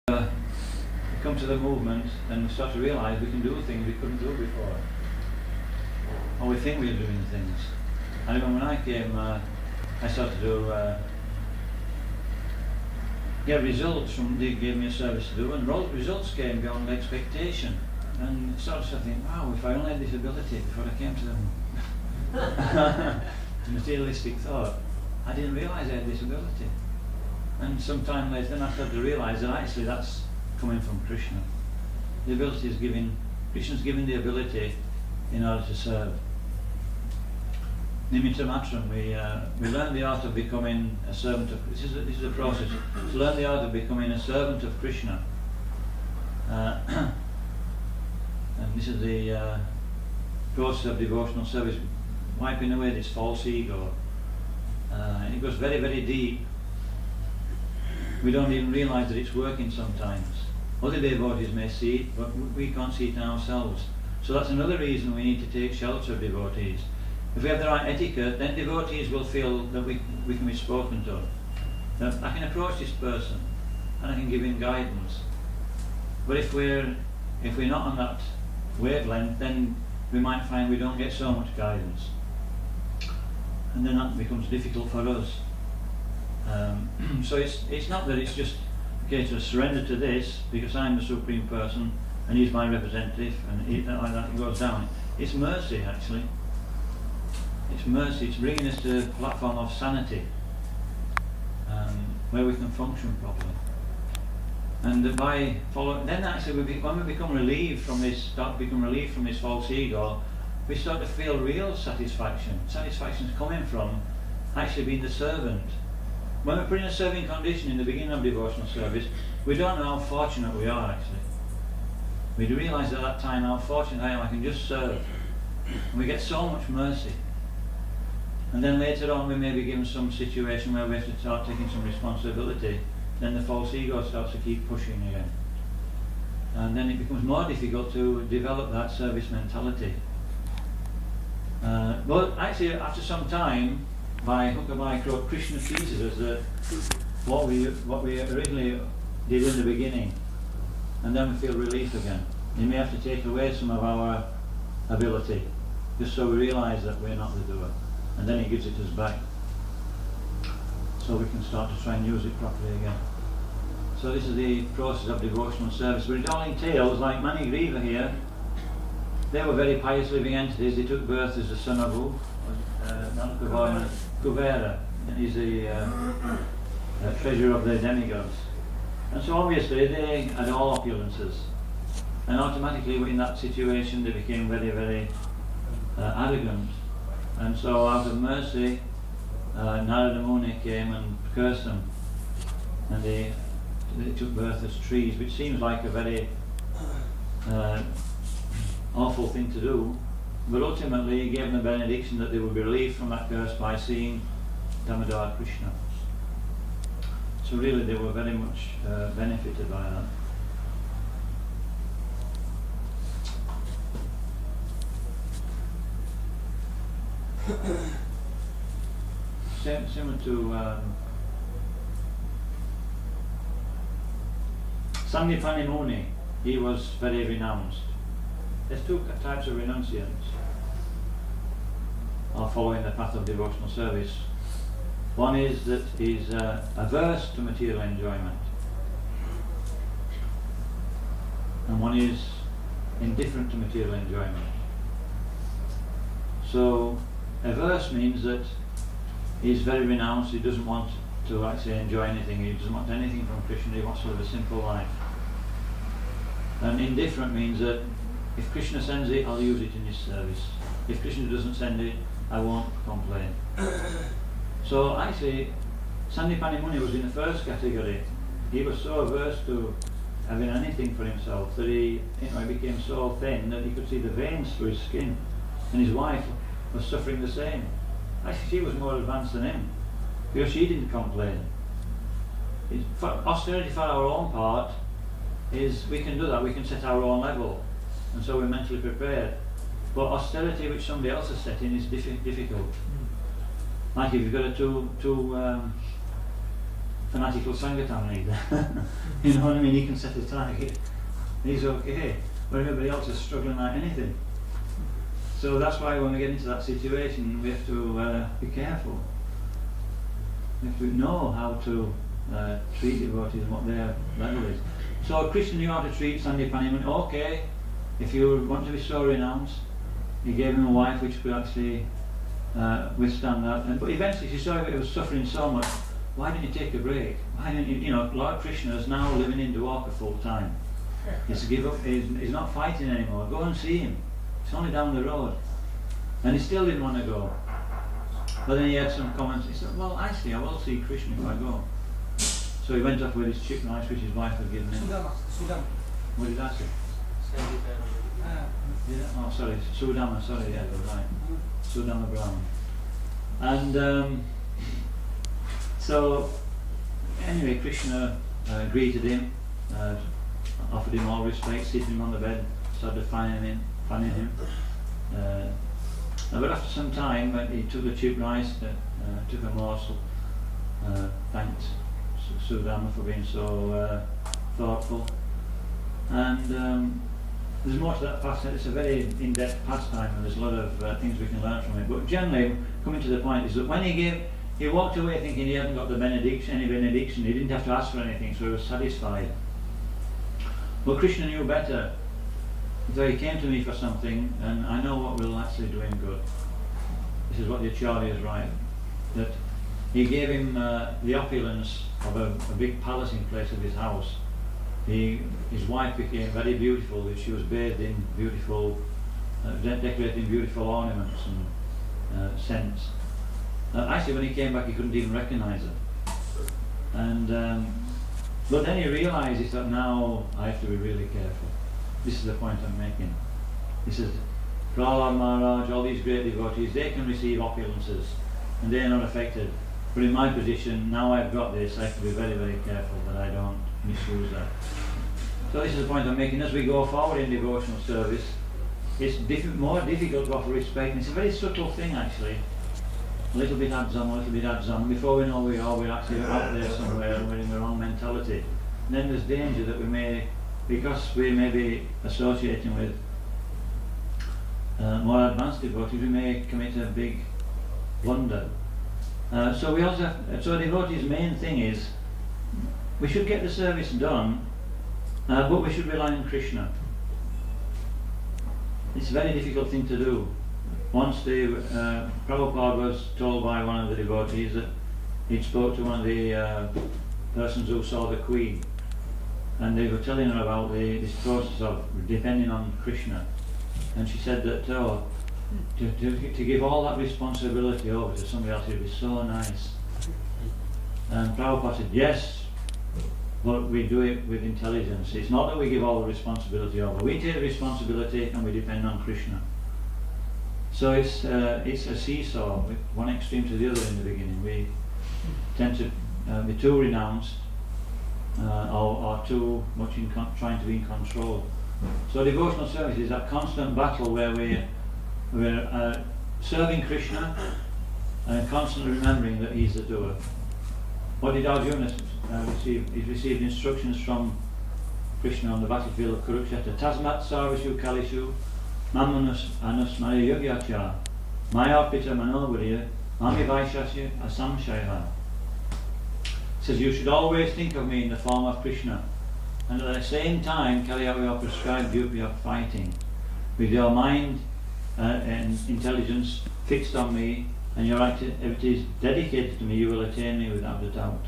We come to the movement and we start to realise we can do things we couldn't do before. Or we think we're doing things. I remember when I came, I started to get results from, they gave me a service to do, and results came beyond expectation. And I started to think, wow, if I only had this ability before I came to them. Materialistic thought. I didn't realise I had this ability. And some time later, then I started to realise that actually that's coming from Krishna. The ability is given, Krishna's given the ability in order to serve. Nimitta matram, we learn the art of becoming a servant of, this is a process, to learn the art of becoming a servant of Krishna. And this is the process of devotional service, wiping away this false ego. It goes very, very deep. We don't even realise that it's working sometimes. Other devotees may see it, but we can't see it in ourselves. So that's another reason we need to take shelter of devotees. If we have the right etiquette, then devotees will feel that we can be spoken to. That I can approach this person and I can give him guidance. But if we're not on that wavelength, then we might find we don't get so much guidance. And then that becomes difficult for us. So it's not that it's just okay to surrender to this because I'm the Supreme Person and he's my representative and that goes down. It's mercy actually. It's mercy, it's bringing us to a platform of sanity where we can function properly. And by following, then actually when we become relieved from this, false ego, we start to feel real satisfaction. Satisfaction is coming from actually being the servant. When we're put in a serving condition in the beginning of devotional service, we don't know how fortunate we are actually. We do realise at that time how fortunate I am, I can just serve. And we get so much mercy. And then later on we may be given some situation where we have to start taking some responsibility. Then the false ego starts to keep pushing again. And then it becomes more difficult to develop that service mentality. But actually after some time, by hook or by crook, Krishna teaches us that what we originally did in the beginning, and then we feel relief again. He may have to take away some of our ability, just so we realise that we're not the doer, and then he gives it us back, so we can start to try and use it properly again. So this is the process of devotional service, but it all entails, like Mani Griva here, they were very pious living entities. They took birth as the son of who? Kuvera. He's the treasurer of the demigods. And so obviously they had all opulences. And automatically in that situation they became very, very arrogant. And so out of mercy, Narada Muni came and cursed them. And they took birth as trees, which seems like a very awful thing to do. But ultimately he gave them the benediction that they would be relieved from that curse by seeing Damodar Krishna. So really they were very much benefited by that. Similar to Sandipani Muni, he was very renounced. There's two types of renunciants are following the path of devotional service. One is that he's averse to material enjoyment, and one is indifferent to material enjoyment. So averse means that he's very renounced, he doesn't want to actually enjoy anything, he doesn't want anything from Krishna, he wants to live a simple life. And indifferent means that if Krishna sends it, I'll use it in his service. If Krishna doesn't send it, I won't complain. So actually, Sandipani Muni was in the first category. He was so averse to having anything for himself that he became so thin that he could see the veins through his skin. And his wife was suffering the same. Actually, she was more advanced than him, because she didn't complain. Austerity for our own part is, we can do that, we can set our own level. And so we're mentally prepared. But austerity which somebody else has set in is difficult. Like if you've got a two fanatical Sangatama either. You know what I mean? He can set a target. He's okay. But everybody else is struggling like anything. So that's why when we get into that situation, we have to be careful. We have to know how to treat devotees and what their level is. So a Christian knew how to treat Sandipanimani. Okay, if you want to be so renounced, he gave him a wife which could actually withstand that. But eventually she saw he was suffering so much. Why didn't you take a break? Why didn't you? You know, Lord Krishna is now living in Dwarka full time. He's give up. He's not fighting anymore. Go and see him. It's only down the road. And he still didn't want to go. But then he had some comments. He said, well, actually, I will see Krishna if I go. So he went off with his chicken rice which his wife had given him. Sudama. What did I say? Oh, sorry, Sudama, sorry, yeah, you're right. Sudama Brahman. And so, anyway, Krishna greeted him, offered him all respect, seated him on the bed, started fanning him. But after some time, he took the cheap rice, took a morsel, thanked Sudama for being so thoughtful. And there's more to that pastime. It's a very in-depth pastime, and there's a lot of things we can learn from it. But generally, coming to the point is that when he walked away thinking he hadn't got the benediction, any benediction. He didn't have to ask for anything, so he was satisfied. But Krishna knew better. So he came to me for something, and I know what will actually do him good. This is what the Acharyas write, that he gave him the opulence of a big palace in place of his house. His wife became very beautiful. She was bathed in beautiful, decorated in beautiful ornaments and scents. Actually, when he came back, he couldn't even recognize her. And but then he realized, he thought, now I have to be really careful. This is the point I'm making. He says, Prahlad Maharaj, all these great devotees, they can receive opulences and they're not affected. But in my position, now I've got this, I have to be very, very careful that I don't misuse that. So this is the point I'm making. As we go forward in devotional service, it's more difficult to offer respect. And it's a very subtle thing, actually. A little bit adzam, a little bit adzam. Before we know we're actually out there somewhere and we're in the wrong mentality. And then there's danger that we may, because we may be associating with more advanced devotees, we may commit a big blunder. So we also have, so a devotee's main thing is, we should get the service done, but we should rely on Krishna. It's a very difficult thing to do. Once Prabhupada was told by one of the devotees that he spoke to one of the persons who saw the Queen, and they were telling her about this process of depending on Krishna, and she said that to give all that responsibility over to somebody else, it would be so nice. And Prabhupada said, yes, but we do it with intelligence. It's not that we give all the responsibility over. We take responsibility and we depend on Krishna. So it's a seesaw, with one extreme to the other in the beginning. We tend to be too renounced or too much trying to be in control. So devotional service is that constant battle where we're serving Krishna and constantly remembering that he's the doer. What did Arjuna receive? He received instructions from Krishna on the battlefield of Kurukshetra. Tasmat sarvashu kalishu mamanus anusmaya yogyacha maya pita manobhariya mami vaishasya asamshaya. Says you should always think of me in the form of Krishna, and at the same time carry out your prescribed duty of fighting with your mind and intelligence fixed on me, and your activities dedicated to me. You will attain me without a doubt.